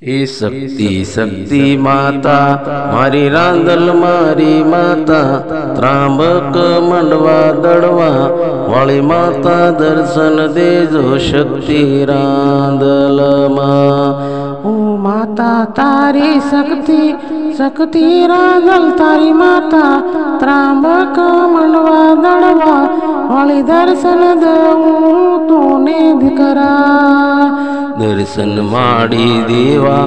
એ શક્તિ શક્તિ માતા મારી રાંદલ મારી માતા ત્રાંબક મંડવા દડવા વાળી માતા દર્શન દેજો શક્તિ રાંદલમાં। ओ माता तारी शक्ति शक्ति रांदल तारी माता त्रांबक मंडवा दड़वा वाली दर्शन दऊं तूने दिकरा। दर्शन माड़ी देवा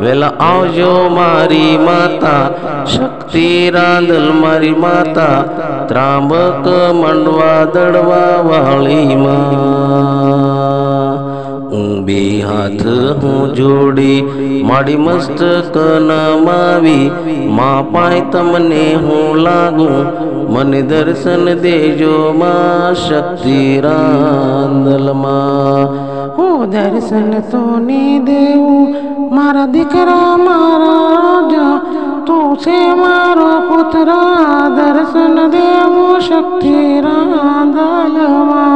वेला आवजो मारी माता शक्ति रांदल मारी माता त्रांबक मंडवा दड़वा वाली माँ। बे हाथ हूँ जोड़ी माड़ी मस्तक नमावी माँ पाए तमने हूँ लागू मन दर्शन देजो माँ शक्ति रांदल माँ। ओ दर्शन तो ने देऊ मारा दिकरा मारा राजा तू से मारो पुत्र दर्शन देऊ शक्ति रांदल माँ।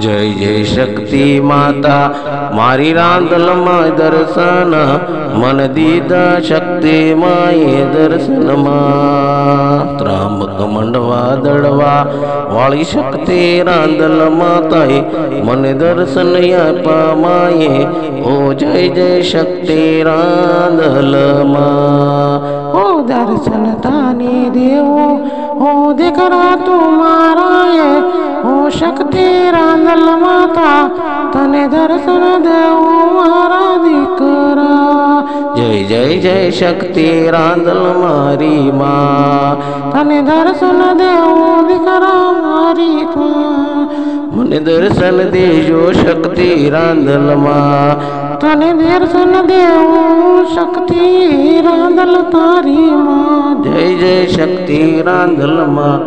जय जय शक्ति माता मारी रांदल माँ दर्शन मन दीदा शक्ति माए दर्शन माँ। त्रांबक मंडवा दड़वा वाली शक्ति रांदल माताए मन दर्शन आपा माए। ओ जय जय शक्ति रांदल माँ। ओ दर्शन ताने देवो ओ दिकरा तुम्हारा ये ओ शक्ति रांदल माता तने दर्शन देऊ मारा दिकरा। जय जय जय शक्ति रांदल मारी माँ तने दर्शन देऊ दिकरा मारी माँ। मन दर्शन देजो शक्ति रांदल माँ तने दर्शन देऊ शक्ति रांदल तारी माँ। जय जय शक्ति रांदल माँ।